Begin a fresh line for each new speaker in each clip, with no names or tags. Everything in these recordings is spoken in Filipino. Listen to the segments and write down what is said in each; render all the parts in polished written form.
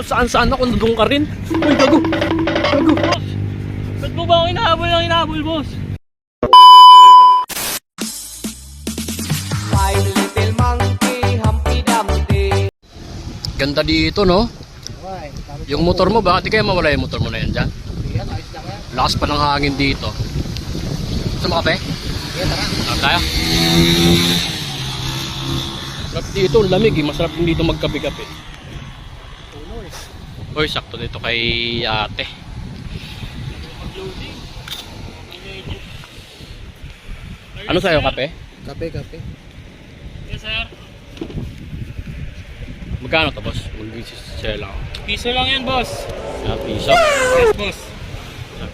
saan ako, nandun ka rin. Uy, gago. Gago.
Ba't mo ba ako inahabol, boss?
Ganda dito, no? Yung motor mo ba? Di kaya mawala yung motor mo na yan dyan? Lakas pa ng hangin dito. Gusto mo kape? Tayo. Sarap dito, lamig eh. Masarap din dito magkape-kape. Uy, sakto dito kay ate. Ano sa'yo, kape?
Kape.
Yes, sir.
Magkano to, boss? Mag-share lang ako.
Piso lang yan, boss.
Piso?
Yes, boss.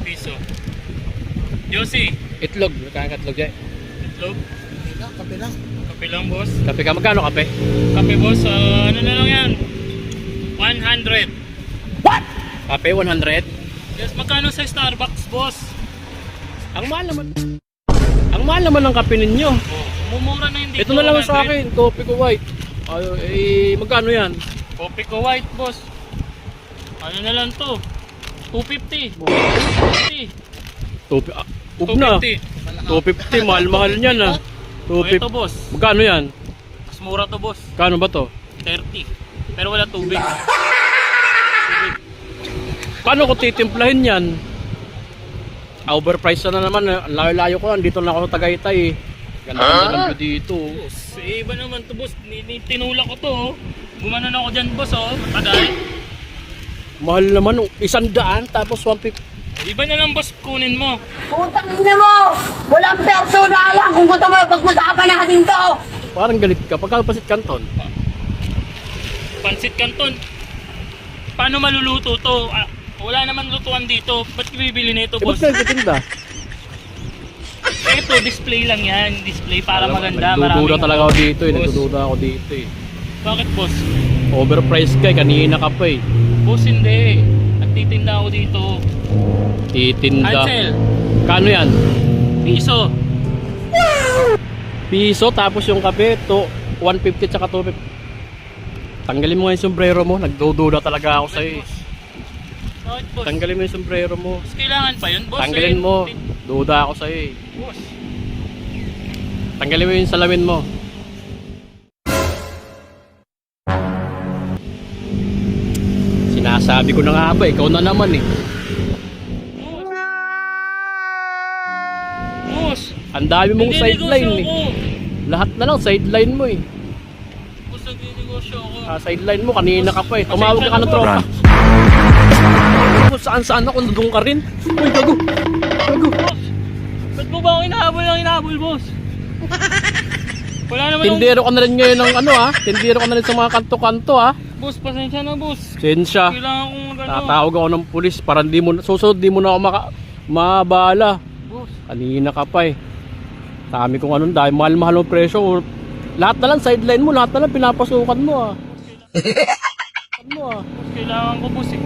Piso. Josie.
Itlog. Magkano itlog dyan?
Itlog.
Kape lang.
Kape lang, boss.
Kape ka. Magkano kape?
Kape, boss. Ano na lang yan? 100.
What? Kape, 100?
Yes, magkano sa Starbucks, boss?
Ang mahal naman. Ang mahal naman ng kape ninyo.
Mumura na hindi.
Ito na lang sa akin. Coffee ko white. Ay, magkano yan?
Kopi ko white, boss. Ano na lang to? 250. 250.
Ug na.
250.
250. Mahal-mahal niyan ah.
Ito, boss.
Magkano yan?
Mas mura to, boss.
Kano ba to?
30. Pero wala tubig.
Paano ko titimplahin yan? Overpriced na naman. Layo-layo ko. Andito na ako sa Tagaytay eh. Ganda-ganda dito.
Boss, iba naman to, boss. Tinulak ko to, oh. Gumanon ako dyan, boss, oh. Matagal.
Mahal naman. 100 tapos 150.
Iba na lang, boss, kunin mo.
Putang ina mo! Walang persona lang kung gusto mo pag-usapan natin to!
Parang galit ka. Pagkapasit kanton.
Pansit Canton. Paano maluluto to? Wala naman lutuan dito. Ba't bibili nito,
Eh, ba't
boss?
ka nagtitinda?
Ito, display lang yan. Display para maganda.
Nagdududa talaga ako dito eh.
Boss.
Nagdududa ako dito eh.
Bakit, boss?
Overpriced ka eh. Kanina ka pa eh.
Boss, hindi. Nagtitinda ako dito.
Titinda.
Cancel.
Kano yan?
Piso.
Piso tapos yung kape to 150 tsaka 250. Tanggalin mo nga yung sombrero mo. Nagdududa talaga ako sa'yo eh.
Bakit, boss?
Tanggalin mo yung sombrero mo.
Boss, kailangan pa yun, boss.
Tanggalin mo. Duda ako sa'yo eh.
Boss.
Tanggalin mo yung salamin mo. Sinasabi ko na nga ba, ikaw na naman eh.
Boss.
Ang dami mong sideline eh. Lahat na lang sideline mo eh.
Boss, nagninegosyo ako.
Sideline mo, kanina ka pa eh. Tumawag ka ng tropa. Saan ako, nandun ka rin. Uy, gago. Gago.
Ba't mo ba ako inahabol, boss? Wala naman
Tindero ka na rin ngayon ng ano ah. Tindero ka na rin sa mga kanto-kanto ah.
Boss, pasensya na, boss.
Sensya.
Kailangan kong magano.
Tatawag ako ng pulis para hindi mo, susunod di mo na ako mabala.
Boss.
Kanina ka pa eh. Dami kong anong dahil mahal-mahal ang presyo. Lahat na lang sideline mo, lahat na lang pinapasukan mo ah.
Boss, kailangan ko, boss, eh.